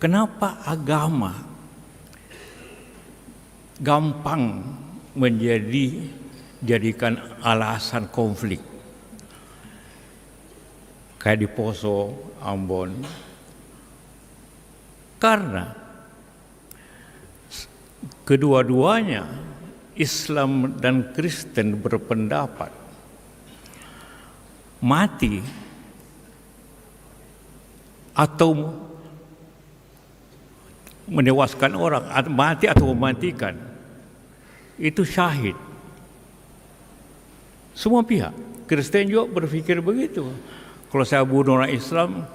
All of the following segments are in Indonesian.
kenapa agama gampang jadikan alasan konflik? Kayak di Poso, Ambon. Karena kedua-duanya Islam dan Kristen berpendapat mati atau menewaskan orang, mati atau mematikan, itu syahid. Semua pihak, Kristen juga berpikir begitu. Kalau saya bunuh orang Islam,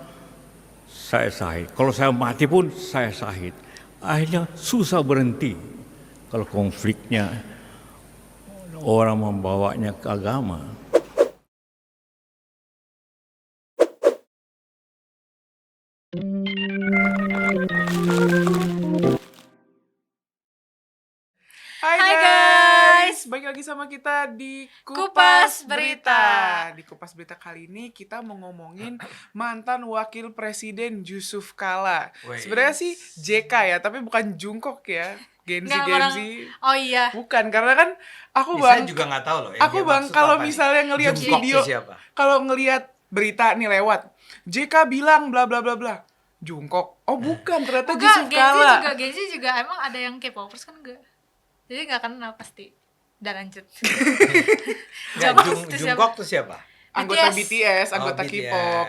saya syahid. Kalau saya mati pun, saya syahid. Akhirnya susah berhenti kalau konfliknya orang membawanya ke agama. Hai guys, balik lagi sama kita di Kupas Berita. Di Kupas Berita kali ini kita mau ngomongin mantan wakil presiden Yusuf Kala. Sebenarnya sih JK ya, tapi bukan Jungkook ya. Gen Z. Oh iya. Bukan, karena kan aku Saya juga nggak tahu loh. Aku bang kalau misalnya ngelihat video, kalau ngelihat berita nih lewat, JK bilang bla bla bla bla. Jungkook. Oh bukan, ternyata Yusuf Kala. Gen Z juga emang ada yang K-popers kan enggak? Jadi nggak kenal pasti. Dan lanjut. Jungkook tuh siapa? Anggota BTS, anggota K-pop.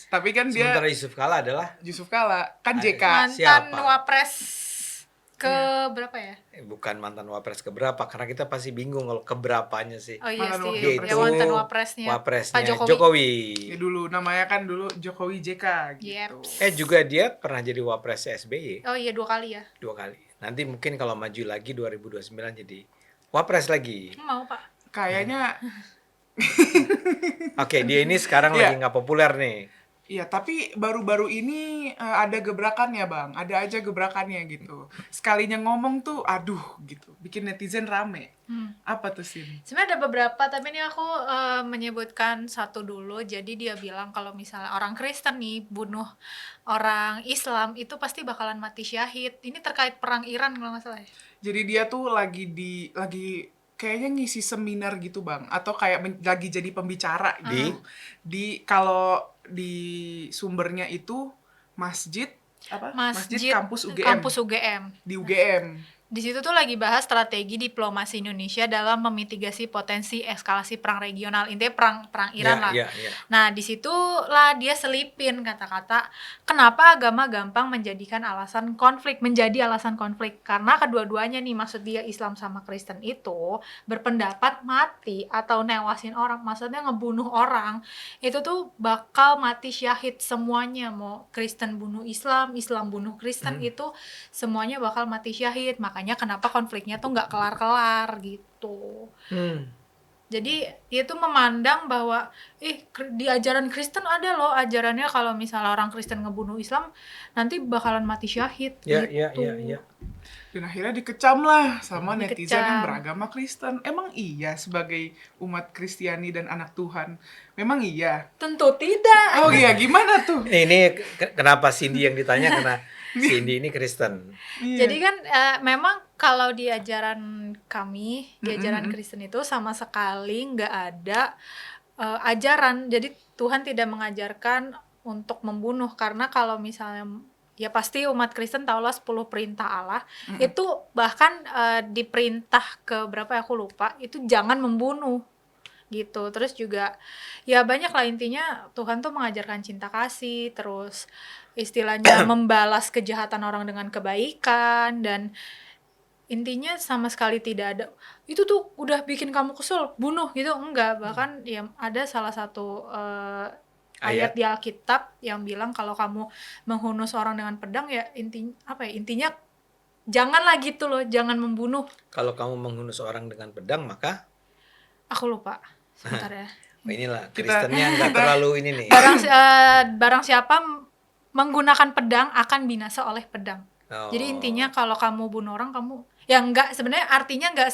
Tapi kan dia sementara Yusuf Kala adalah Yusuf Kala, kan JK. Mantan siapa? Wapres ke berapa ya? Bukan mantan wapres keberapa, karena kita pasti bingung kalau keberapanya sih. Oh iya Mantan sih, wakil ya mantan wapresnya. Wapresnya Pak Jokowi. Ya dulu namanya kan dulu Jokowi JK gitu. Juga dia pernah jadi wapres SBY. Oh iya 2 kali ya. 2 kali. Nanti mungkin kalau maju lagi 2029 jadi wapres lagi. Mau Pak. Kayaknya Oke, dia ini sekarang Iya. lagi nggak populer nih. iya, tapi baru-baru ini ada gebrakannya, Bang. Ada aja gebrakannya gitu. Sekalinya ngomong tuh aduh gitu, bikin netizen rame. Apa tuh sih? Sebenarnya ada beberapa, tapi ini aku menyebutkan satu dulu. Jadi dia bilang kalau misalnya orang Kristen nih bunuh orang Islam itu pasti bakalan mati syahid. Ini terkait perang Iran kalau nggak salah ya. Jadi dia tuh lagi kayaknya ngisi seminar gitu, Bang, atau kayak lagi jadi pembicara gitu. Di kalau di sumbernya itu masjid Masjid kampus UGM. Kampus UGM. Di UGM. Di situ tuh lagi bahas strategi diplomasi Indonesia dalam memitigasi potensi eskalasi perang regional. Intinya perang Iran lah. Ya. Nah, di situlah dia selipin kata-kata kenapa agama gampang menjadi alasan konflik. Karena kedua-duanya nih, maksud dia Islam sama Kristen itu berpendapat mati atau newasin orang, maksudnya ngebunuh orang, itu tuh bakal mati syahid semuanya. Mau Kristen bunuh Islam, Islam bunuh Kristen, itu semuanya bakal mati syahid. Makanya kenapa konfliknya tuh nggak kelar-kelar gitu. Jadi dia tuh memandang bahwa di ajaran Kristen ada loh ajarannya kalau misalnya orang Kristen ngebunuh Islam nanti bakalan mati syahid gitu. Iya. Dan akhirnya dikecam lah sama netizen Dikecam. yang beragama Kristen. Emang iya sebagai umat Kristiani dan anak Tuhan? Memang iya? Tentu tidak. Oh iya, gimana tuh? Ini kenapa Cindy yang ditanya, karena Cindy ini Kristen. Iya. Jadi kan memang kalau di ajaran kami, di ajaran Kristen itu sama sekali nggak ada ajaran. Jadi Tuhan tidak mengajarkan untuk membunuh, karena kalau misalnya ya pasti umat Kristen tahulah 10 perintah Allah. Itu bahkan diperintah ke berapa ya aku lupa, itu jangan membunuh gitu. Terus juga ya banyak lah, intinya Tuhan tuh mengajarkan cinta kasih, terus istilahnya membalas kejahatan orang dengan kebaikan, dan intinya sama sekali tidak ada itu tuh udah bikin kamu kesel bunuh gitu, enggak. Bahkan ya ada salah satu ayat di Alkitab yang bilang kalau kamu menghunus orang dengan pedang ya intinya janganlah gitu loh, jangan membunuh. Kalau kamu menghunus orang dengan pedang, maka Aku lupa sebentar ya. inilah Kristennya nggak terlalu ini nih. Barang siapa menggunakan pedang akan binasa oleh pedang. Oh. Jadi intinya kalau kamu bunuh orang, kamu ya enggak, sebenarnya artinya enggak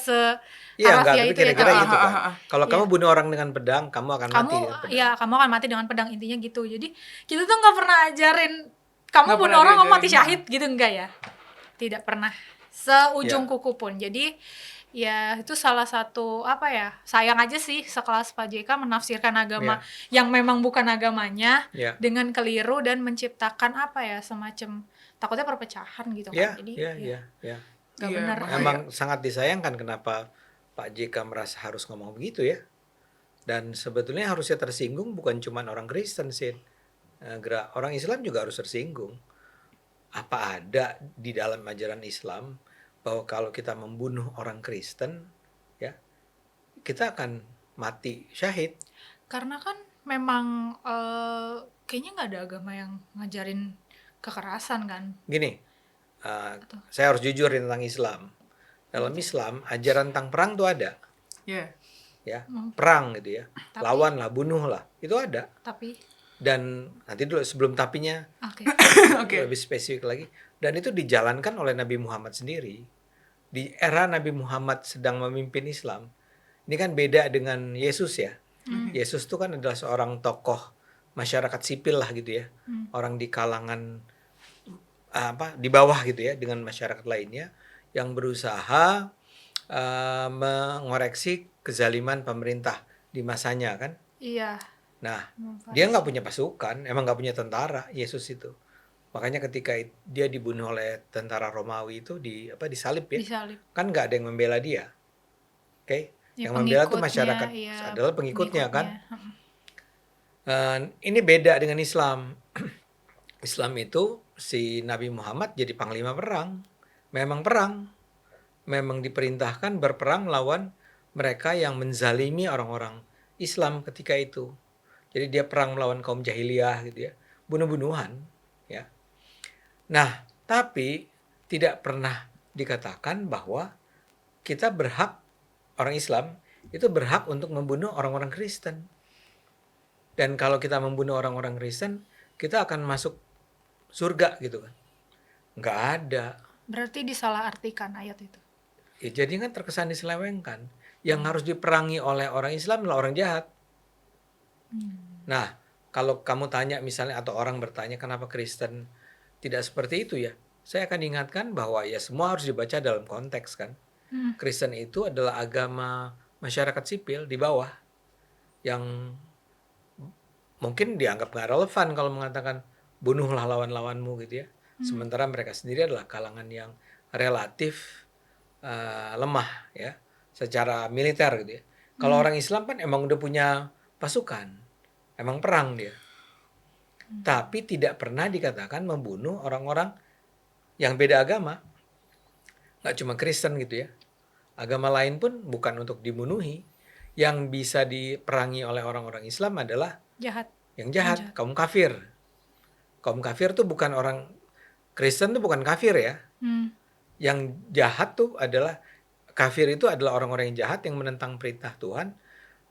Iya, enggak, harafiah tapi itu ya. kira-kira gitu kan. Kalau Iya. kamu bunuh orang dengan pedang, kamu akan mati dengan pedang. Kamu akan mati dengan pedang, intinya gitu. Jadi kita tuh nggak pernah ajarin kamu Nggak bunuh pernah orang kamu mati diajarin. syahid gitu, enggak ya? Tidak pernah seujung Ya. kuku pun. Jadi ya itu salah satu apa ya, sayang aja sih sekelas Pak JK menafsirkan agama yang memang bukan agamanya Ya. dengan keliru dan menciptakan apa ya, semacam takutnya perpecahan gitu Ya, kan. Jadi ya, ya ya, ya. nggak Iya, benar. bahaya. Emang sangat disayangkan kenapa Pak JK merasa harus ngomong begitu ya. Dan sebetulnya harusnya tersinggung bukan cuma orang Kristen sih. Orang Islam juga harus tersinggung. Apa ada di dalam ajaran Islam bahwa kalau kita membunuh orang Kristen, ya kita akan mati syahid. Karena kan memang kayaknya nggak ada agama yang ngajarin kekerasan kan. Gini, saya harus jujur tentang Islam. Dalam Islam, ajaran tentang perang tuh ada, Iya. ya, perang gitu ya, Tapi- lawanlah, bunuhlah, itu ada. Tapi Dan nanti dulu sebelum tapinya oke. Oke. lebih spesifik lagi. Dan itu dijalankan oleh Nabi Muhammad sendiri. Di era Nabi Muhammad sedang memimpin Islam. Ini kan beda dengan Yesus ya. Yesus itu kan adalah seorang tokoh masyarakat sipil lah gitu ya. Orang di kalangan di bawah gitu ya dengan masyarakat lainnya yang berusaha mengoreksi kezaliman pemerintah di masanya kan. Iya. Nah, dia nggak punya pasukan, emang nggak punya tentara, Yesus itu. Makanya ketika dia dibunuh oleh tentara Romawi itu disalib ya, Disalib. kan nggak ada yang membela dia, oke? Ya, Yang membela itu pengikutnya, masyarakat iya, adalah pengikutnya kan. Heeh. Ini beda dengan Islam. Islam itu si Nabi Muhammad jadi panglima perang, memang diperintahkan berperang melawan mereka yang menzalimi orang-orang Islam ketika itu. Jadi dia perang melawan kaum jahiliyah gitu ya, bunuh-bunuhan ya. Nah, tapi tidak pernah dikatakan bahwa kita berhak, orang Islam itu berhak untuk membunuh orang-orang Kristen. Dan kalau kita membunuh orang-orang Kristen, kita akan masuk surga gitu kan. Nggak ada. Berarti disalahartikan ayat itu. Ya, jadi kan terkesan diselewengkan. Yang harus diperangi oleh orang Islam adalah orang jahat. Nah, kalau kamu tanya misalnya atau orang bertanya kenapa Kristen tidak seperti itu ya, saya akan ingatkan bahwa ya semua harus dibaca dalam konteks kan. Kristen itu adalah agama masyarakat sipil di bawah yang mungkin dianggap nggak relevan kalau mengatakan bunuhlah lawan-lawanmu gitu ya. Sementara mereka sendiri adalah kalangan yang relatif lemah ya secara militer gitu ya. Kalau orang Islam kan emang udah punya pasukan, emang perang dia. Tapi tidak pernah dikatakan membunuh orang-orang yang beda agama. Nggak cuma Kristen gitu ya. Agama lain pun bukan untuk dibunuhi. Yang bisa diperangi oleh orang-orang Islam adalah Jahat. yang jahat, kaum kafir. Kaum kafir tuh bukan orang Kristen tuh bukan kafir ya. Yang jahat tuh adalah kafir itu adalah orang-orang yang jahat yang menentang perintah Tuhan.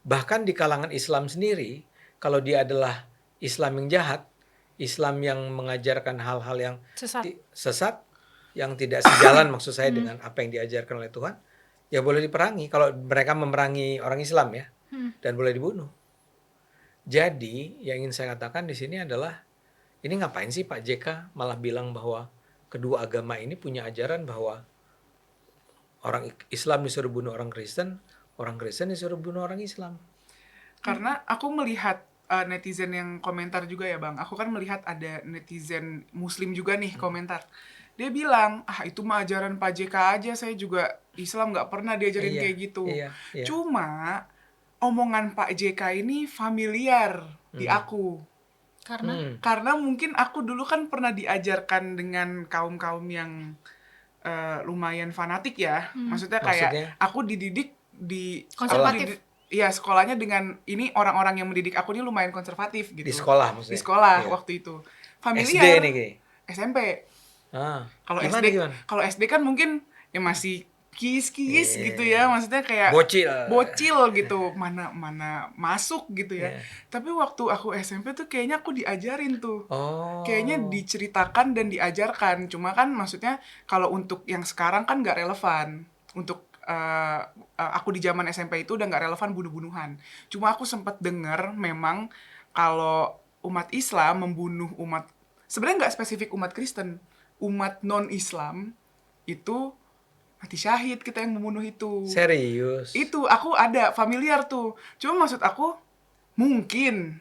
Bahkan di kalangan Islam sendiri, kalau dia adalah Islam yang jahat, Islam yang mengajarkan hal-hal yang sesat, yang tidak sejalan maksud saya dengan apa yang diajarkan oleh Tuhan, ya boleh diperangi. Kalau mereka memerangi orang Islam ya, dan boleh dibunuh. Jadi yang ingin saya katakan di sini adalah, ini ngapain sih Pak JK malah bilang bahwa kedua agama ini punya ajaran bahwa orang Islam disuruh bunuh orang Kristen disuruh bunuh orang Islam. Karena aku melihat netizen yang komentar juga ya Bang. Aku kan melihat ada netizen Muslim juga nih komentar. Dia bilang, itu mah ajaran Pak JK aja, saya juga Islam nggak pernah diajarin kayak gitu. Iya. Cuma omongan Pak JK ini familiar di aku. Karena mungkin aku dulu kan pernah diajarkan dengan kaum-kaum yang lumayan fanatik ya. Maksudnya kayak aku dididik di konservatif. Iya, sekolahnya dengan ini orang-orang yang mendidik aku ini lumayan konservatif gitu. Di sekolah maksudnya? Di sekolah Iya. waktu itu. Familiar. SD nih gini. SMP. Kalau Gimana? kalau SD kan mungkin ya masih kis-kis gitu ya, maksudnya kayak bocil gitu, mana masuk gitu ya. Tapi waktu aku SMP tuh kayaknya aku diajarin tuh. Kayaknya diceritakan dan diajarkan. Cuma kan maksudnya kalau untuk yang sekarang kan nggak relevan. Untuk aku di zaman SMP itu udah nggak relevan bunuh-bunuhan. Cuma aku sempat dengar memang kalau umat Islam membunuh umat sebenarnya nggak spesifik umat Kristen, umat non-Islam itu mati syahid kita yang membunuh itu. Serius. Itu aku ada familiar tuh. Cuma maksud aku mungkin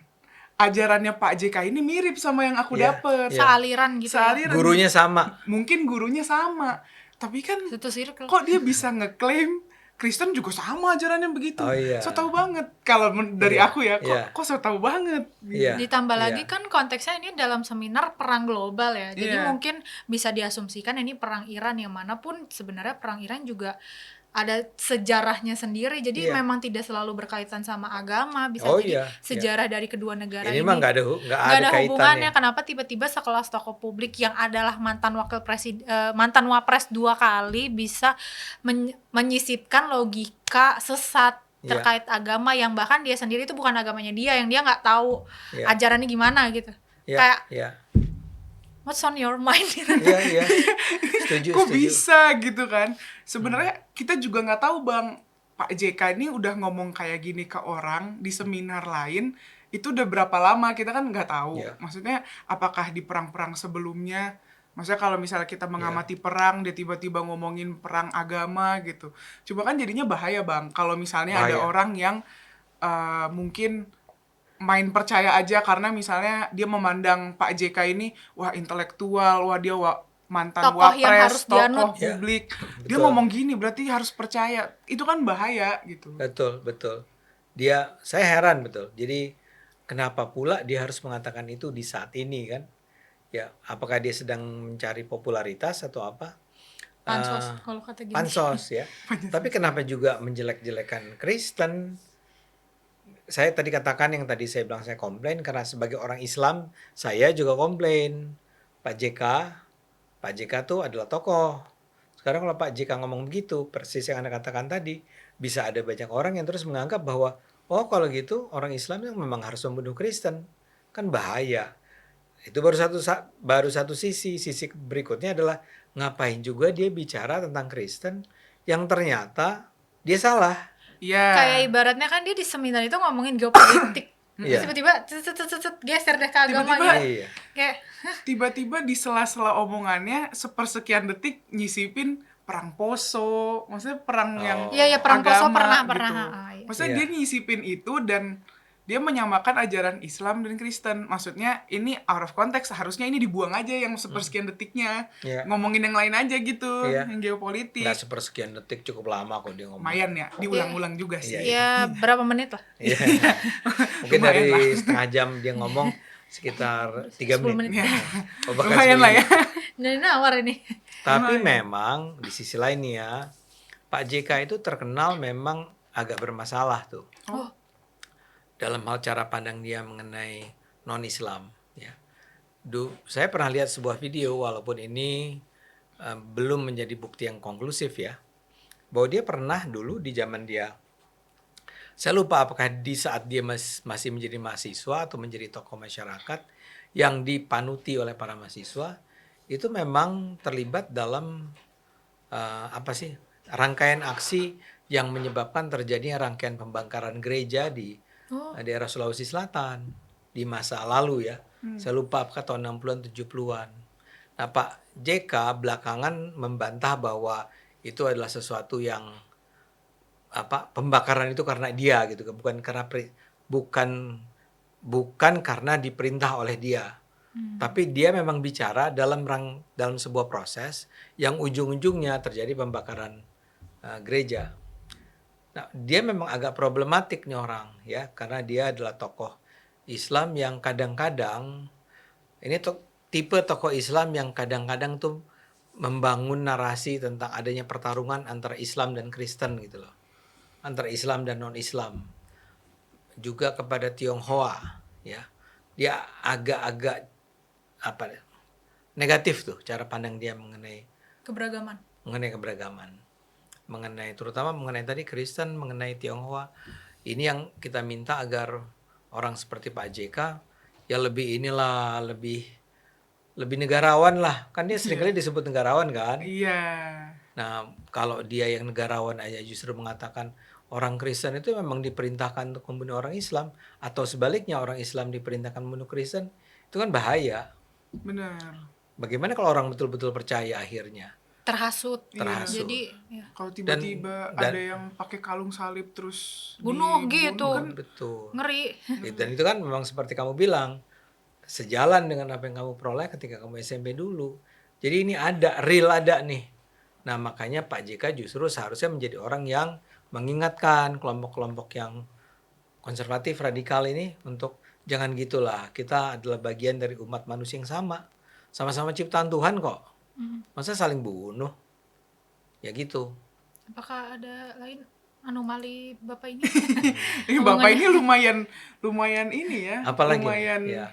ajarannya Pak JK ini mirip sama yang aku Iya, dapet. iya. Sealiran gitu. Ya. Sealiran. Gurunya sama. Mungkin gurunya sama. Tapi kan Satu circle. kok dia bisa ngeklaim Kristen juga sama ajarannya begitu. Oh, iya. So tahu banget. Kalau dari Iya, aku ya, iya. kok so tahu banget. Gitu. Iya. Ditambah Iya. lagi kan konteksnya ini dalam seminar perang global ya. Jadi Iya. mungkin bisa diasumsikan ini perang Iran, yang mana pun sebenarnya perang Iran juga ada sejarahnya sendiri. Jadi Iya. memang tidak selalu berkaitan sama agama, bisa Oh, jadi iya, sejarah dari kedua negara Ini ini. mah nggak ada Nggak ada kaitannya. hubungannya. Kenapa tiba-tiba sekelas tokoh publik yang adalah mantan mantan wapres 2 kali bisa menyisipkan logika sesat Iya. terkait agama yang bahkan dia sendiri itu bukan agamanya dia, yang dia nggak tahu Iya. ajarannya gimana gitu. Iya, Kayak iya. what's on your mind? Iya, iya. Setuju, Kok setuju. bisa gitu kan? Sebenarnya kita juga nggak tahu Bang, Pak JK ini udah ngomong kayak gini ke orang di seminar lain, itu udah berapa lama kita kan nggak tahu. Iya. Maksudnya apakah di perang-perang sebelumnya? Maksudnya kalau misalnya kita mengamati perang, dia tiba-tiba ngomongin perang agama gitu. Coba kan jadinya bahaya Bang, kalau misalnya ada Bahaya. orang yang mungkin main percaya aja karena misalnya dia memandang Pak JK ini wah intelektual, wah dia mantan Tokoh yang harus wapres, tokoh dianut. Ya, publik. Dia betul. ngomong gini berarti harus percaya. Itu kan bahaya gitu. Betul, betul. Saya heran betul. Jadi kenapa pula dia harus mengatakan itu di saat ini kan? Ya, apakah dia sedang mencari popularitas atau apa? Pansos Eh, kalau kata gini. Pansos ya. Tapi kenapa juga menjelek-jelekan Kristen? Saya tadi katakan yang tadi saya bilang saya komplain karena sebagai orang Islam saya juga komplain. Pak JK tuh adalah tokoh. Sekarang kalau Pak JK ngomong begitu, persis yang Anda katakan tadi, bisa ada banyak orang yang terus menganggap bahwa oh kalau gitu orang Islam yang memang harus membunuh Kristen. Kan bahaya. Itu baru satu sisi. Sisi berikutnya adalah ngapain juga dia bicara tentang Kristen yang ternyata dia salah. Iya. Kayak ibaratnya kan dia di seminar itu ngomongin geopolitik. Iya. Terus tiba-tiba geser deh ke agama Tiba-tiba- gitu. Iya. Kayak Tiba-tiba di sela-sela omongannya sepersekian detik nyisipin perang Poso, maksudnya perang Oh. yang Iya, perang Poso agama pernah. gitu. Iya. Maksudnya Iya. dia nyisipin itu dan dia menyamakan ajaran Islam dan Kristen. Maksudnya ini out of context, harusnya ini dibuang aja yang sepersekian detiknya. Iya. Ngomongin yang lain aja gitu, Iya. yang geopolitik. Nggak sepersekian detik, cukup lama kok dia ngomong. Lumayan ya, diulang-ulang juga sih. Iya, Ya berapa menit lah? Iya. Mungkin Lumayan dari lah. setengah jam dia ngomong sekitar 3 10 menit. menit. Oh, bahkan Lumayan lah 10 ya. menit. Jadi nawar ini. Tapi Lumayan. memang di sisi lain nih ya, Pak JK itu terkenal memang agak bermasalah tuh. Oh. Dalam hal cara pandang dia mengenai non-Islam. Ya. Saya pernah lihat sebuah video, walaupun ini belum menjadi bukti yang konklusif ya, bahwa dia pernah dulu di zaman dia, saya lupa apakah di saat dia masih menjadi mahasiswa atau menjadi tokoh masyarakat yang dipanuti oleh para mahasiswa, itu memang terlibat dalam rangkaian aksi yang menyebabkan terjadinya rangkaian pembakaran gereja di daerah Sulawesi Selatan di masa lalu ya. Saya lupa apakah tahun 60-an 70-an. Nah, Pak JK belakangan membantah bahwa itu adalah sesuatu yang pembakaran itu karena dia gitu, bukan karena diperintah oleh dia. Tapi dia memang bicara dalam sebuah proses yang ujung-ujungnya terjadi pembakaran gereja. Nah, dia memang agak problematik nih orang ya, karena dia adalah tokoh Islam yang kadang-kadang tipe tokoh Islam yang kadang-kadang tuh membangun narasi tentang adanya pertarungan antara Islam dan Kristen gitu loh. Antara Islam dan non-Islam. Juga kepada Tionghoa ya. Dia agak-agak negatif tuh cara pandang dia mengenai Keberagaman. Terutama mengenai tadi Kristen, mengenai Tionghoa. Ini yang kita minta agar orang seperti Pak JK ya lebih negarawan lah. Kan dia seringkali disebut negarawan kan. Iya. Nah, kalau dia yang negarawan aja justru mengatakan orang Kristen itu memang diperintahkan untuk membunuh orang Islam, atau sebaliknya orang Islam diperintahkan membunuh Kristen, itu kan bahaya. Benar. Bagaimana kalau orang betul-betul percaya akhirnya? Terhasut. Terhasut. Jadi ya, Kalau tiba-tiba Dan- ada yang pakai kalung salib terus Bunuh dibunuh gitu. kan Betul. ngeri. Dan itu kan memang seperti kamu bilang, sejalan dengan apa yang kamu peroleh ketika kamu SMP dulu. Jadi ini real ada nih. Nah makanya Pak JK justru seharusnya menjadi orang yang mengingatkan kelompok-kelompok yang konservatif, radikal ini untuk jangan gitulah. Kita adalah bagian dari umat manusia yang sama. Sama-sama ciptaan Tuhan kok. Masa saling bunuh? Ya gitu. Apakah ada lain anomali Bapak ini? Bapak ini lumayan ini ya. Apalagi nih? lumayan Ya.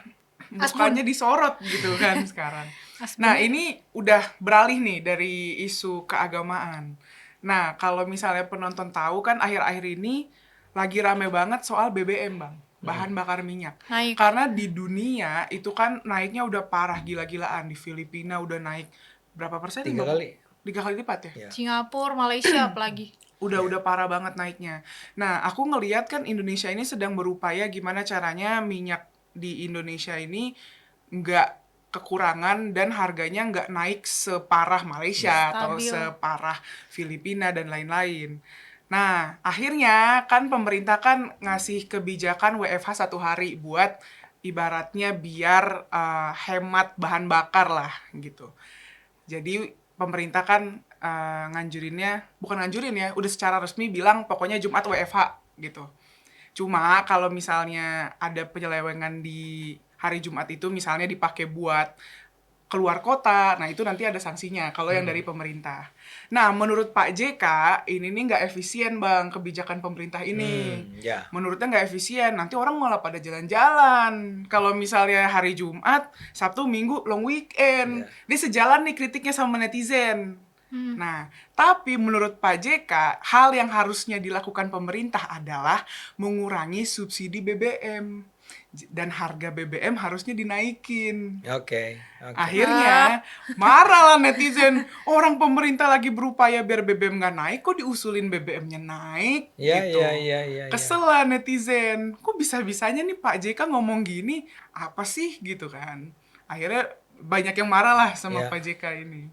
mukanya disorot gitu kan sekarang. Asbun. Nah, ini udah beralih nih dari isu keagamaan. Nah, kalau misalnya penonton tahu kan akhir-akhir ini lagi rame banget soal BBM, Bang. Bahan bakar minyak. Naik. Karena di dunia itu kan naiknya udah parah gila-gilaan. Di Filipina udah naik berapa persen? 3 kali. 3 kali lipat ya? Ya. Singapura, Malaysia apalagi. Udah parah banget naiknya. Nah, aku ngelihat kan Indonesia ini sedang berupaya gimana caranya minyak di Indonesia ini nggak kekurangan dan harganya nggak naik separah Malaysia atau Stabil. separah Filipina dan lain-lain. Nah, akhirnya kan pemerintah kan ngasih kebijakan WFH 1 hari buat ibaratnya biar hemat bahan bakar lah gitu. Jadi pemerintah kan bukan nganjurin ya, udah secara resmi bilang pokoknya Jumat WFH gitu. Cuma kalau misalnya ada penyelewengan di hari Jumat itu misalnya dipakai buat keluar kota, nah itu nanti ada sanksinya kalau yang dari pemerintah. Nah, menurut Pak JK, ini nih nggak efisien, Bang, kebijakan pemerintah ini. Ya. Menurutnya nggak efisien, nanti orang malah pada jalan-jalan. Kalau misalnya hari Jumat, Sabtu, Minggu, long weekend. Dia sejalan nih kritiknya sama netizen. Nah, tapi menurut Pak JK, hal yang harusnya dilakukan pemerintah adalah mengurangi subsidi BBM. Dan harga BBM harusnya dinaikin. Oke. Akhirnya marah lah netizen. Orang pemerintah lagi berupaya biar BBM nggak naik, kok diusulin BBM-nya naik Ya, gitu. ya. Kesel lah netizen. Kok bisa-bisanya nih Pak JK ngomong gini? Apa sih gitu kan? Akhirnya banyak yang marah lah sama Ya. Pak JK ini.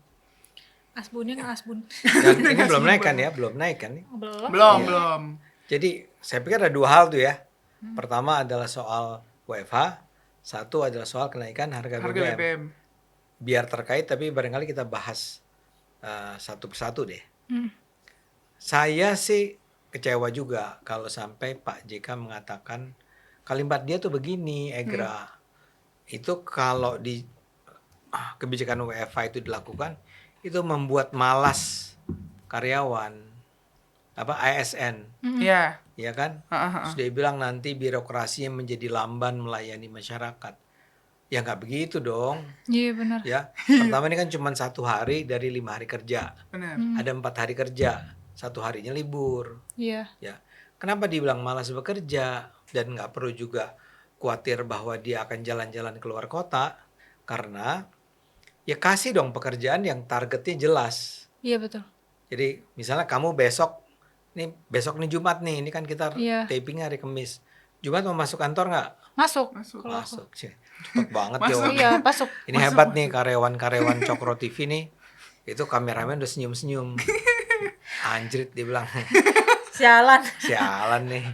Asbunnya nggak asbun. Dan ini belum naik kan ya? Belum naik kan? Belum. Belum. Jadi saya pikir ada 2 hal tuh ya. Pertama adalah soal WFH, satu adalah soal kenaikan harga Harga BBM. BBM. Biar terkait tapi barangkali kita bahas satu persatu deh. Saya sih kecewa juga kalau sampai Pak JK mengatakan kalimat dia tuh begini, Egra. Itu kalau di kebijakan WFH itu dilakukan, itu membuat malas karyawan, ASN. Iya. Ya kan? Terus dia bilang nanti birokrasinya menjadi lamban melayani masyarakat. Ya nggak begitu dong. Iya benar. Ya, pertama ini kan cuma 1 hari dari 5 hari kerja. Benar. Ada 4 hari kerja, 1 harinya libur. Iya. Ya, kenapa dibilang malas bekerja dan nggak perlu juga khawatir bahwa dia akan jalan-jalan keluar kota? Karena ya kasih dong pekerjaan yang targetnya jelas. Iya betul. Jadi misalnya kamu besok nih Jumat nih, ini kan kita Iya. taping hari Kamis. Jumat mau masuk kantor nggak? Masuk. Masuk. Kalau aku. Masuk sih. Cepet banget ya Masuk. orang. Iya masuk. Ini hebat nih karyawan-karyawan Cokro TV nih. Itu kameramen udah senyum-senyum. Anjrit dia bilang. Sialan. Sialan nih.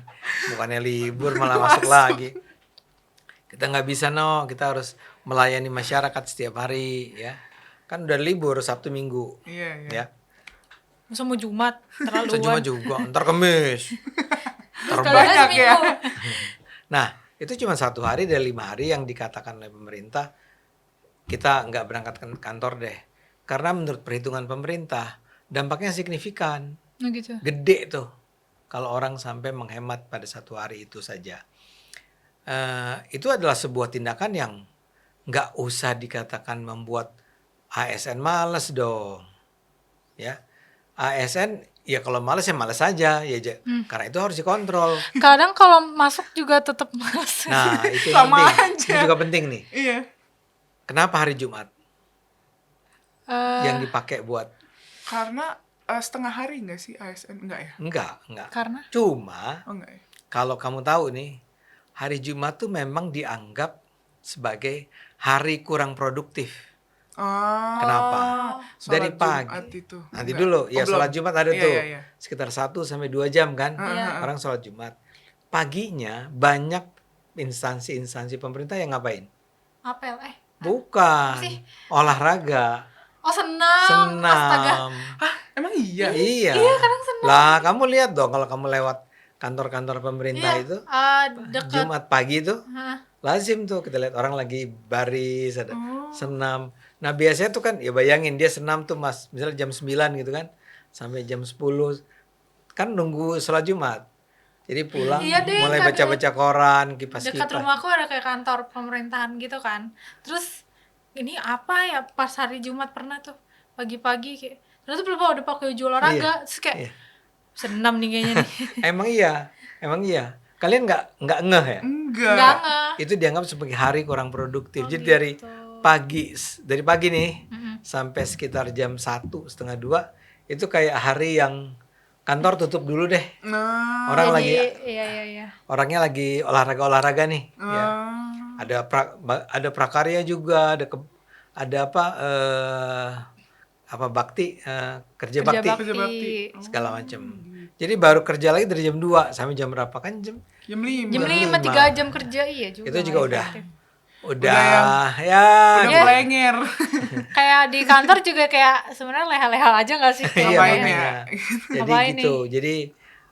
Bukannya libur malah masuk lagi. Kita nggak bisa kita harus melayani masyarakat setiap hari ya. Kan udah libur Sabtu Minggu. Iya. Ya. Masa mau Jumat terlaluan. Sejumlah juga, ntar Kamis. Ntar Sekalian Banyak ya. seminggu. Nah, itu cuma 1 hari dari 5 hari yang dikatakan oleh pemerintah kita nggak berangkat ke kantor deh. Karena menurut perhitungan pemerintah dampaknya signifikan, Nah gitu. gede tuh kalau orang sampai menghemat pada 1 hari itu saja. Itu adalah sebuah tindakan yang nggak usah dikatakan membuat ASN males dong, ya. ASN ya kalau males ya males aja ya, karena itu harus dikontrol. Kadang kalau masuk juga tetap malas. Nah, itu Sama penting. aja. Itu juga penting nih. Iya. Kenapa hari Jumat Eh, yang dipakai buat? Karena setengah hari nggak sih ASN? Enggak ya? Enggak. Karena Cuma Oh enggak ya? kalau kamu tahu nih, hari Jumat tuh memang dianggap sebagai hari kurang produktif. Oh, Kenapa? Dari sholat pagi. Jumat itu. Nanti Enggak. dulu, ya belum. sholat Jumat ada Iya, tuh iya, iya. sekitar 1 sampai 2 jam kan, Iya. orang sholat Jumat. Paginya banyak instansi-instansi pemerintah yang ngapain? Apel Bukan, sih? olahraga, oh senam, astaga. senam. Emang iya? Iya. Kadang senam. Lah, kamu lihat dong kalau kamu lewat kantor-kantor pemerintah Iya, itu deket. Jumat pagi itu Hah. lazim tuh kita lihat orang lagi baris ada Oh. senam. Nah, biasanya tuh kan ya bayangin dia senam tuh Mas, misalnya jam 9 gitu kan sampai jam 10 kan nunggu sholat Jumat. Jadi pulang Iya deh, mulai kadang- baca-baca koran, Dekat kipas-kipas. rumahku ada kayak kantor pemerintahan gitu kan. Terus ini apa ya, pas hari Jumat pernah tuh pagi-pagi kayak terus belum udah pakai baju olahraga, terus kayak Iya. senam nih kayaknya nih. Emang iya. Kalian nggak ngeh ya? Enggak. Enggak nggak. Itu dianggap sebagai hari kurang produktif. Oh, Jadi gitu. dari pagi nih Mm-mm. sampai sekitar jam 1 setengah 2 itu kayak hari yang kantor tutup dulu deh. Nah, Orang Jadi, lagi iya. orangnya lagi olahraga nih. Ya. ah. Ada prakarya juga, ada apa bakti kerja bakti Kerja bakti. segala macam. Jadi baru kerja lagi dari jam 2 sampai jam berapa kan jam Jam 5. Jam 5 5. 3 jam kerja iya juga. Itu juga nggak udah efektif. ya Udah Iya. melenger. Kayak di kantor juga kayak sebenarnya leha-leha aja nggak sih? iya Ngapain Ngapain ya? makanya. Jadi Ngapain gitu. Jadi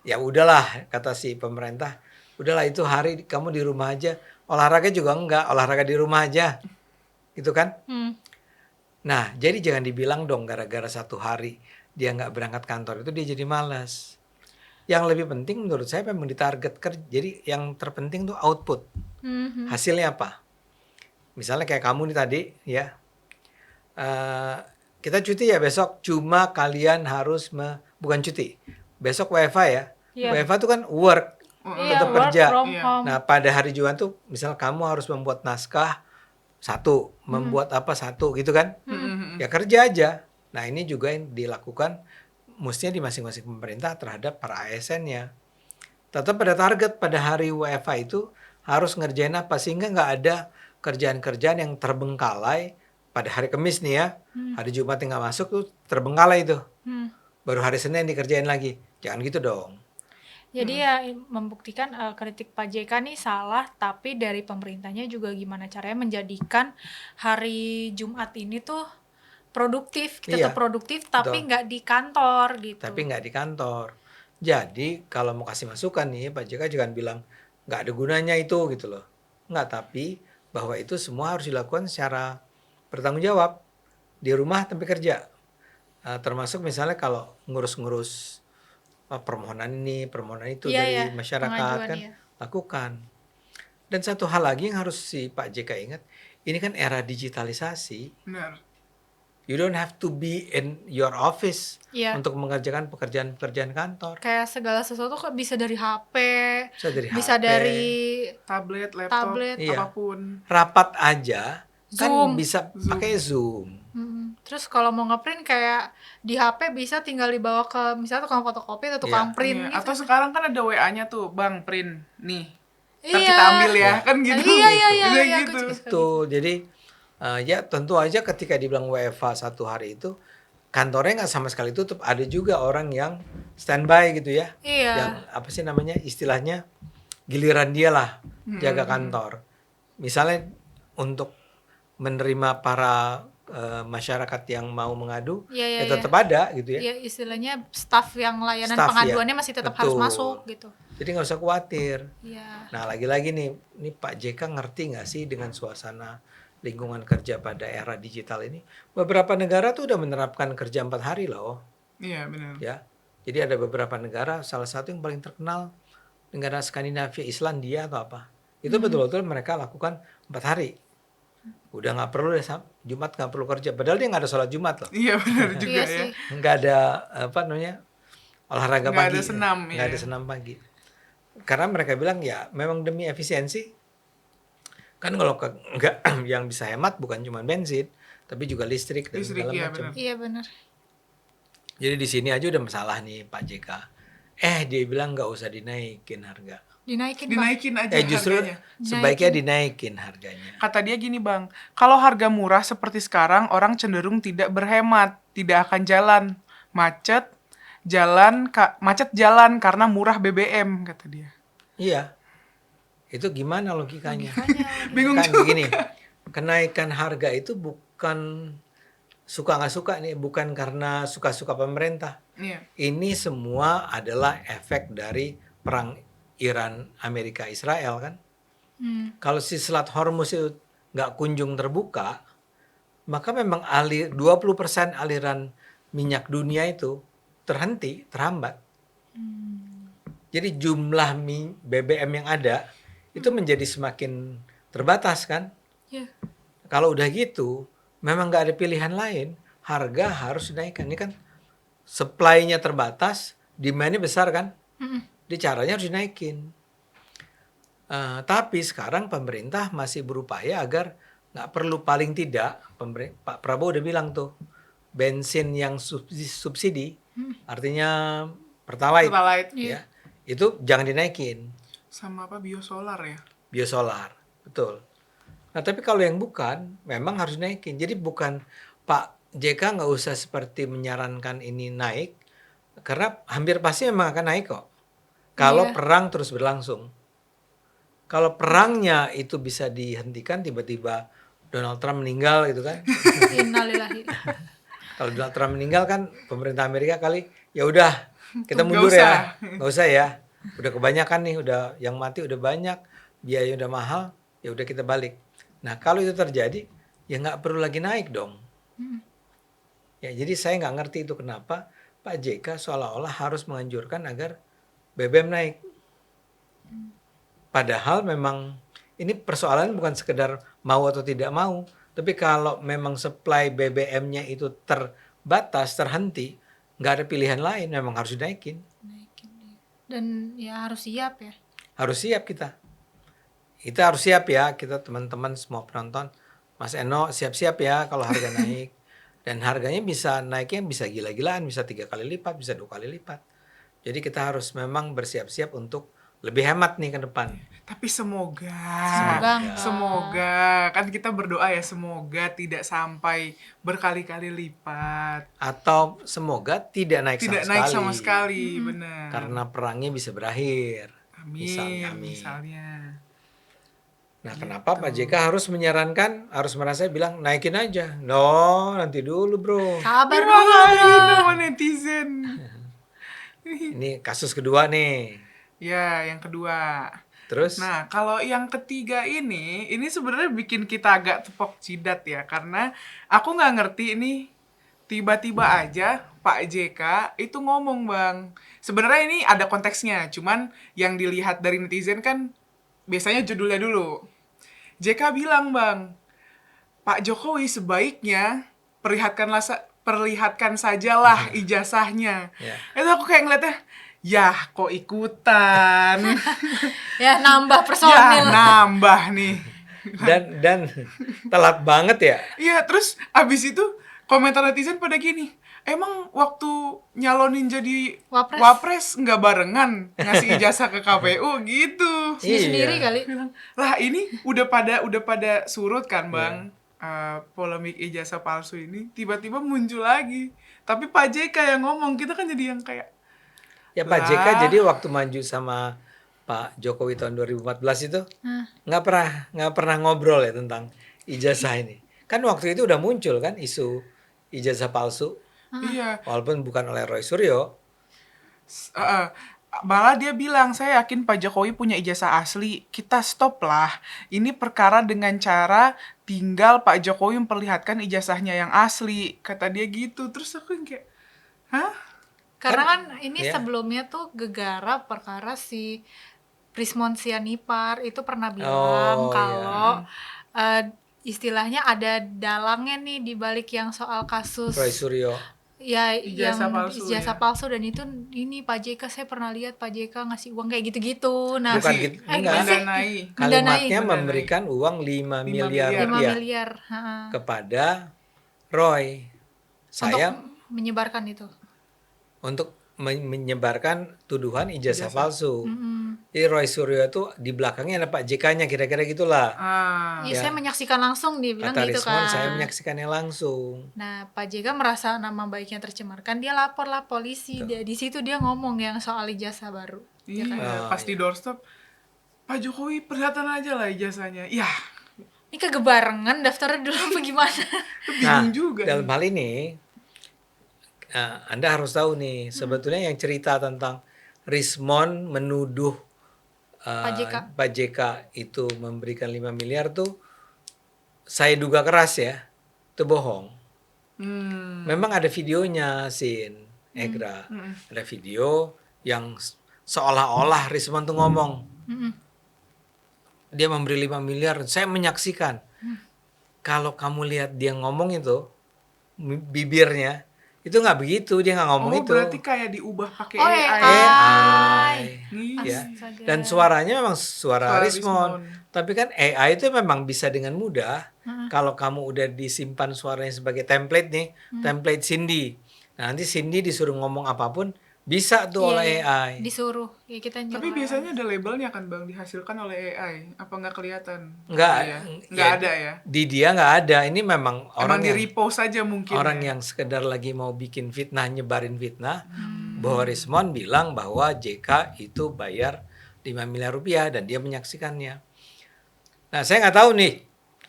ya udahlah kata si pemerintah, udahlah itu hari kamu di rumah aja. Olahraga juga enggak, olahraga di rumah aja. Gitu kan? Hmm. Nah, jadi jangan dibilang dong gara-gara satu hari dia nggak berangkat kantor itu dia jadi malas. Yang lebih penting menurut saya memang ditarget kerja. Jadi yang terpenting tuh output. Mhm. Hasilnya apa? Misalnya kayak kamu nih tadi ya, kita cuti ya besok. Cuma kalian harus bukan cuti. Besok WFH ya. Iya. WFH itu kan work, Iya, tetap work kerja. from Iya. home. Nah pada hari Jumat tuh, misal kamu harus membuat naskah satu, membuat apa satu gitu kan? Ya kerja aja. Nah ini juga yang dilakukan mestinya di masing-masing pemerintah terhadap para ASN-nya. Tetap pada target pada hari WFH itu harus ngerjain apa sehingga nggak ada kerjaan-kerjaan yang terbengkalai pada hari Kamis nih ya. Hari Jumat yang nggak masuk tuh terbengkalai itu. Hmm. Baru hari Senin dikerjain lagi. Jangan gitu dong. Jadi ya membuktikan kritik Pak JK nih salah, tapi dari pemerintahnya juga gimana caranya menjadikan hari Jumat ini tuh produktif, Iya, tetap produktif tapi betul. nggak di kantor gitu. Tapi nggak di kantor. Jadi kalau mau kasih masukan nih Pak JK jangan bilang nggak ada gunanya itu gitu loh. Nggak, tapi bahwa itu semua harus dilakukan secara bertanggung jawab di rumah tempat kerja. Termasuk misalnya kalau ngurus-ngurus permohonan ini, permohonan itu Iya, dari iya, masyarakat pengajuan, kan iya. lakukan. Dan satu hal lagi yang harus si Pak JK ingat, ini kan era digitalisasi. Benar. You don't have to be in your office Iya. untuk mengerjakan pekerjaan-pekerjaan kantor. Kayak segala sesuatu kok bisa dari HP, Bisa dari bisa HP, dari Tablet, laptop, Tablet. Iya. apapun. rapat aja kan Zoom. bisa pakai Zoom. Terus kalau mau ngeprint kayak di HP bisa tinggal dibawa ke misalnya tukang fotokopi atau tukang Iya. print Iya, gitu. atau sekarang kan ada WA-nya tuh, Bang, print nih. Ntar Iya. kita ambil ya, kan gitu. Iya, iya, iya, Udah iya, gitu. aku juga suka Tuh, jadi ya tentu aja ketika dibilang WFH satu hari itu kantornya nggak sama sekali tutup. Ada juga orang yang standby gitu ya. Iya. Yang apa sih namanya istilahnya giliran dia lah jaga kantor. Misalnya untuk menerima para masyarakat yang mau mengadu, Iya, iya, ya tetap ada gitu ya. Iya, istilahnya staff yang layanan Staff, ya. pengaduannya masih tetap harus Betul. masuk gitu. Jadi nggak usah khawatir. Iya. Nah lagi-lagi nih Pak JK ngerti nggak sih dengan suasana lingkungan kerja pada era digital ini? Beberapa negara tuh udah menerapkan kerja 4 hari loh, Iya, benar. ya. Jadi ada beberapa negara, salah satu yang paling terkenal negara Skandinavia, Islandia atau apa, itu betul-betul mereka lakukan 4 hari. Udah nggak perlu deh Jumat nggak perlu kerja, padahal dia nggak ada sholat Jumat loh, Iya, benar juga Iya ya. sih. nggak ada apa namanya olahraga Nggak pagi, ada senam, nggak iya. ada senam pagi. Karena mereka bilang ya memang demi efisiensi. Kan kalau enggak yang bisa hemat bukan cuma bensin, tapi juga listrik dan Listrik, segala iya, macam. benar. Iya benar. Jadi di sini aja udah masalah nih Pak JK. Dia bilang nggak usah dinaikin harga. Dinaikin, Bang. Dinaikin aja Justru harganya. sebaiknya dinaikin harganya. Kata dia gini Bang, kalau harga murah seperti sekarang, orang cenderung tidak berhemat, tidak akan jalan. Macet jalan karena murah BBM, kata dia. Iya. Itu gimana logikanya? Bingung Kan juga. begini, kenaikan harga itu bukan suka nggak suka nih, bukan karena suka-suka pemerintah. Iya. Ini semua adalah efek dari perang Iran, Amerika, Israel kan. Kalau si Selat Hormuz itu nggak kunjung terbuka, maka memang 20% aliran minyak dunia itu terhenti, terhambat. Jadi jumlah BBM yang ada itu menjadi semakin terbatas kan. Iya. Kalau udah gitu, memang nggak ada pilihan lain, harga harus dinaikkan. Ini kan supply-nya terbatas, demand-nya besar kan. Jadi caranya harus dinaikin. Tapi sekarang pemerintah masih berupaya agar nggak perlu, paling tidak Pak Prabowo udah bilang tuh, bensin yang subsidi, artinya Pertalite, Pertalite. ya, itu jangan dinaikin. Sama apa, biosolar ya? Biosolar, betul. Nah tapi kalau yang bukan, memang harus dinaikin. Jadi bukan Pak JK nggak usah seperti menyarankan ini naik, karena hampir pasti memang akan naik kok. Kalau Iya. perang terus berlangsung. Kalau perangnya itu bisa dihentikan, tiba-tiba Donald Trump meninggal gitu kan. Innalillahi. Kalau Donald Trump meninggal kan pemerintah Amerika kali, ya udah kita Nggak mundur usah. ya, nggak usah ya. Udah kebanyakan nih, udah yang mati udah banyak, biaya udah mahal, ya udah kita balik. Nah kalau itu terjadi, ya nggak perlu lagi naik dong. Ya jadi saya nggak ngerti itu kenapa Pak JK seolah-olah harus menganjurkan agar BBM naik. Padahal memang ini persoalan bukan sekedar mau atau tidak mau, tapi kalau memang supply BBM-nya itu terbatas, terhenti, nggak ada pilihan lain, memang harus dinaikin. Dan ya harus siap ya. Harus siap kita. Kita harus siap ya, kita teman-teman semua penonton. Mas Eno siap-siap ya kalau harga naik. Dan harganya bisa naiknya bisa gila-gilaan, bisa 3 kali lipat, bisa 2 kali lipat. Jadi kita harus memang bersiap-siap untuk lebih hemat nih ke depan. Tapi semoga kan kita berdoa ya, semoga tidak sampai berkali-kali lipat. Atau semoga tidak naik Sama sekali, benar. Karena perangnya bisa berakhir. Amin. Amin. Misalnya. Nah, kenapa Pak JK harus menyarankan, harus merasa bilang naikin aja? No, nanti dulu bro. Sabar dulu. Dimarahin sama netizen. Ini kasus kedua nih. Ya, yang kedua. Terus? Nah, kalau yang ketiga ini sebenarnya bikin kita agak tepok jidat ya, karena aku nggak ngerti ini tiba-tiba aja Pak JK itu ngomong Bang. Sebenarnya ini ada konteksnya, cuman yang dilihat dari netizen kan biasanya judulnya dulu. JK bilang Bang, Pak Jokowi sebaiknya perlihatkan sajalah ijazahnya. Ya. Itu aku kayak ngeliatnya, yah kok ikutan. Ya nambah Ya personil. nambah nih. Dan telat banget ya. Iya, terus abis itu komentar netizen pada gini, emang waktu nyalonin jadi wapres nggak barengan ngasih ijazah ke KPU gitu. Sendiri kali. Lah ini udah pada surut kan Bang, polemik ijazah palsu ini tiba-tiba muncul lagi. Tapi Pak JK yang ngomong, kita kan jadi yang kayak Ya Pak JK jadi waktu maju sama Pak Jokowi tahun 2014 itu nggak pernah ngobrol ya tentang ijazah ini. Kan waktu itu udah muncul kan isu ijazah palsu. Iya. Walaupun bukan oleh Roy Suryo. Malah dia bilang, saya yakin Pak Jokowi punya ijazah asli. Kita stop lah. Ini perkara dengan cara tinggal Pak Jokowi memperlihatkan ijazahnya yang asli. Kata dia gitu. Terus aku yang kayak, hah? Karena kan ini ya. sebelumnya tuh gegara perkara si Prismon Sianipar itu pernah bilang kalau istilahnya ada dalangnya nih di balik yang soal kasus Roy Suryo. ya Ijazah yang palsu, ijazah ya. palsu, dan itu ini Pak JK saya pernah lihat Pak JK ngasih uang kayak gitu-gitu. Nah, Bukan gitu, enggak. Mendanai. Kalimatnya Mendanai. memberikan uang 5 miliar 5 rupiah miliar kepada Roy. Saya untuk menyebarkan itu. untuk menyebarkan tuduhan ijazah Ijazah. palsu. Mm-mm. Jadi Roy Suryo itu di belakangnya ada Pak JK-nya, kira-kira gitulah. Iya, Ya. saya menyaksikan langsung dia bilang Kata gitu Rismon, kan. saya menyaksikannya langsung. Nah, Pak JK merasa nama baiknya tercemarkan, dia laporlah polisi. Di situ dia ngomong yang soal ijazah baru. Iya, kan? pas di doorstep, Pak Jokowi perhatian aja lah ijazahnya. Ya, Ini kegebarengan daftarnya dulu apa gimana? bingung Nah, juga. dalam hal ini Anda harus tahu nih, sebetulnya yang cerita tentang Rismon menuduh Pak JK. Pak JK itu memberikan 5 miliar tuh saya duga keras ya, itu bohong. Memang ada videonya, Sin, Egra. Ada video yang seolah-olah Rismon tuh ngomong. Mm-mm. Dia memberi 5 miliar, saya menyaksikan. Kalau kamu lihat dia ngomong itu, bibirnya, itu nggak begitu, dia nggak ngomong Oh, itu. berarti kayak diubah pakai Oh, AI. AI. Nih, Ya. Astaga. Dan suaranya memang suara Suara Rismon. Rismon. Tapi kan AI itu memang bisa dengan mudah. Kalau kamu udah disimpan suaranya sebagai template nih, template Cindy. Nah, nanti Cindy disuruh ngomong apapun, bisa tuh oleh Iya, AI. disuruh. Ya kita nyuruh. Tapi biasanya ada labelnya kan Bang, dihasilkan oleh AI. Apa nggak kelihatan? Nggak, Iya. Nggak ya, ada ya? Di dia nggak ada. Ini memang Emang orang di yang, repost aja mungkin orang ya? yang sekedar lagi mau bikin fitnah, nyebarin fitnah. Bahwa Rismon bilang bahwa JK itu bayar 5 miliar rupiah dan dia menyaksikannya. Nah, saya nggak tahu nih.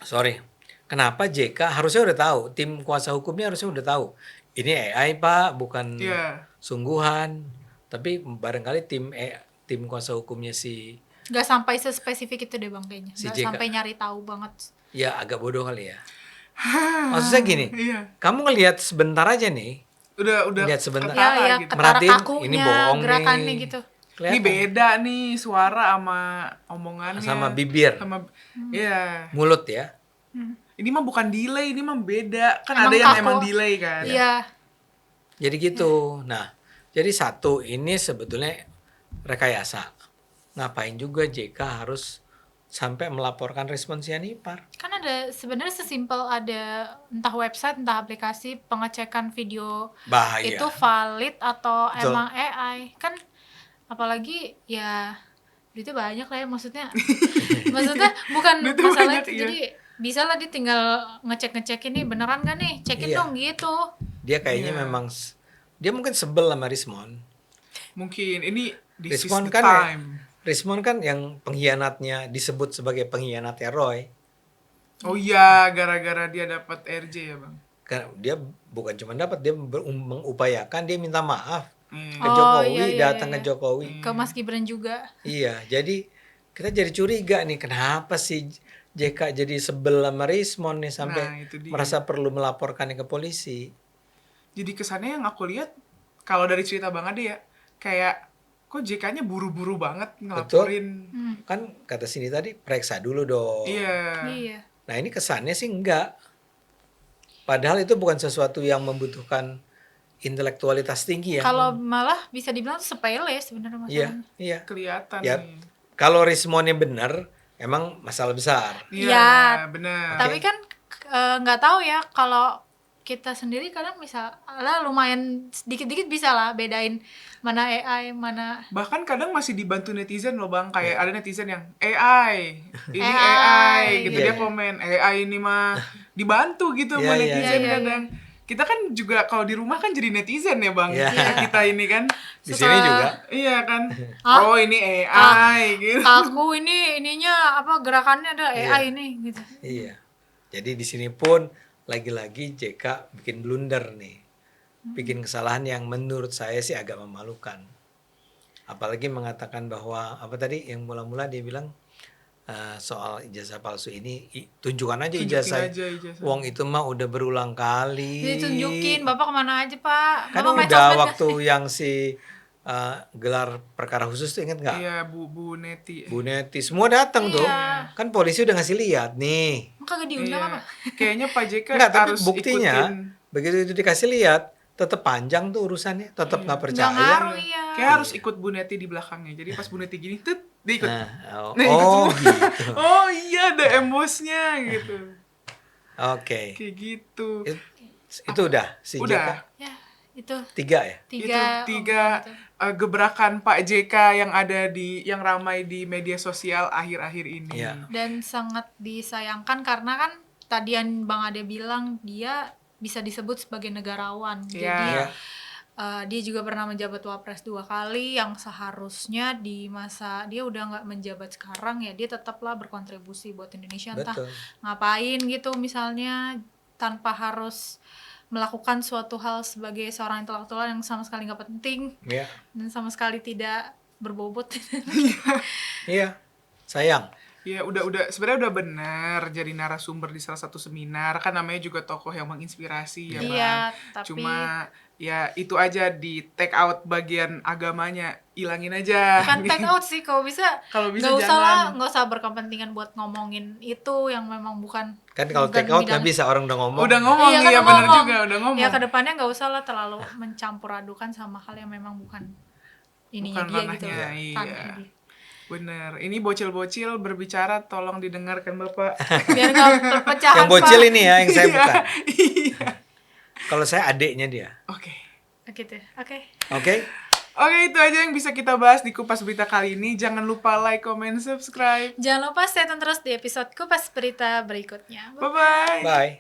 Sorry. Kenapa JK harusnya udah tahu, tim kuasa hukumnya harusnya udah tahu. Ini AI Pak, bukan Iya. sungguhan. Tapi barangkali tim kuasa hukumnya si Gak sampai sespesifik itu deh Bang kayaknya. Si Gak JK. sampai nyari tahu banget. ya agak bodoh kali ya. Maksudnya gini, Iya. kamu ngelihat sebentar aja nih, Udah Lihat sebentar. ketara Ya, gitu. ketara Merhatiin, kakunya, ini bohong gerakannya nih. gitu. Ini kelihatan beda nih suara sama omongannya. sama bibir, Sama iya. mulut ya. Ini mah bukan delay, ini mah beda. Kan Emang ada yang kaku. emang delay kan. Iya. Jadi gitu. Nah, jadi satu ini sebetulnya rekayasa. Ngapain juga JK harus sampai melaporkan Rismon Sianipar? Kan ada sebenarnya sesimpel ada entah website entah aplikasi pengecekan video Bahaya. itu valid atau Betul. emang AI. Kan apalagi ya duitnya banyak lah ya maksudnya. Maksudnya bukan Duitnya masalah banyak, itu. iya. Jadi bisa lah dia tinggal ngecek ini beneran gak nih? Cekin Iya. dong gitu. Dia kayaknya Iya. memang dia mungkin sebel sama Rismon. Mungkin ini this is Rismon the kan ya, time. Rismon kan yang pengkhianatnya disebut sebagai pengkhianatnya Roy. Oh iya, gara-gara dia dapat RJ ya, Bang. Karena dia bukan cuma dapat, dia mengupayakan, dia minta maaf ke Oh, Jokowi, iya, iya, datang iya. ke Jokowi. Ke Mas Gibran juga. Iya, jadi kita jadi curiga nih, kenapa sih JK jadi sebel sama Rismon nih sampai Nah, itu dia. merasa perlu melaporkannya ke polisi. Jadi kesannya yang aku lihat kalau dari cerita Bang Ade ya, kayak kok JK-nya buru-buru banget ngelaporin. Kan kata sini tadi, periksa dulu dong. Iya. Iya. Nah ini kesannya sih enggak. Padahal itu bukan sesuatu yang membutuhkan intelektualitas tinggi ya. Kalau malah bisa dibilang sepele sebenarnya Iya, masalahnya. iya. Kelihatan Ya, nih. kalau Rismonnya benar, emang masalah besar. Iya, Iya, benar. Tapi kan nggak tahu ya kalau kita sendiri kadang misalnya lumayan sedikit-dikit bisa lah bedain mana AI, mana Bahkan kadang masih dibantu netizen loh Bang, kayak ada netizen yang AI, ini AI, AI, gitu iya. dia komen AI ini mah dibantu gitu Iya, sama iya, netizen iya. kadang. Kita kan juga kalau di rumah kan jadi netizen ya Bang, Iya. kita ini kan. Di Suka- sini juga. Iya kan. Ah? Oh ini AI gitu. aku ininya apa gerakannya ada Iya. AI ini gitu. Iya. Jadi di sini pun lagi-lagi JK bikin blunder nih. Bikin kesalahan yang menurut saya sih agak memalukan. Apalagi mengatakan bahwa apa tadi yang mula-mula dia bilang soal ijazah palsu ini tunjukkan aja Tunjukin ijazah. aja ijazah. Wong itu mah udah berulang kali. Jadi tunjukin Bapak kemana aja Pak? Kan Bapak main udah sosmed waktu yang si gelar perkara khusus tuh inget nggak? Iya Bu Neti. Bu Neti semua datang tuh. Iya. Kan polisi udah ngasih lihat nih. nggak? Kagak diundang Iya. apa? Kayaknya Pak JK Enggak, tapi harus buktinya ikutin. begitu itu dikasih lihat tetap panjang tuh urusannya, tetap nggak Nggak percaya. ngaruh ya. Kayak harus ikut Bu Neti di belakangnya. Jadi pas Bu Neti gini, tet, dia ikut. Nah, Nah, ikut oh semua. gitu. Oh iya ada embosnya gitu. Oke. Kayak gitu. Itu udah si Udah. Ya, Itu 3 ya? tiga Itu tiga omongan itu. gebrakan Pak JK yang ramai di media sosial akhir-akhir ini. Iya. Dan sangat disayangkan karena kan tadi yang Bang Ade bilang dia bisa disebut sebagai negarawan. Iya. Jadi Iya. dia juga pernah menjabat wapres 2 kali, yang seharusnya di masa dia udah nggak menjabat sekarang ya dia tetaplah berkontribusi buat Indonesia, entah Betul. ngapain gitu misalnya, tanpa harus melakukan suatu hal sebagai seorang intelektual yang sama sekali nggak penting Iya. dan sama sekali tidak berbobot. Iya. Sayang. Ya udah sebenarnya udah benar jadi narasumber di salah satu seminar, kan namanya juga tokoh yang menginspirasi ya Bang. Iya, tapi Cuma ya itu aja di take out bagian agamanya, ilangin aja. bukan take out sih, kalau bisa Kalau bisa nggak usah lah, jangan. nggak usah berkepentingan buat ngomongin itu yang memang bukan. Kan kalau bukan take out bidang- nggak bisa, orang udah ngomong. Udah ngomong Iya, kan ya udah benar ngomong. juga udah ngomong. Ya kedepannya nggak usah lah terlalu mencampur adukan sama hal yang memang bukan ininya Bukan dia ranahnya, gitu. iya. Ranahnya dia. Bener. Ini bocil-bocil berbicara, tolong didengarkan Bapak. Biar nggak perpecahan Yang bocil Pak. ini ya, yang saya bukan. Iya. Kalau saya adiknya dia. Oke. Gitu. Oke. Oke? Oke, itu aja yang bisa kita bahas di Kupas Berita kali ini. Jangan lupa like, comment, subscribe. Jangan lupa stay tune terus di episode Kupas Berita berikutnya. Bye-bye. Bye.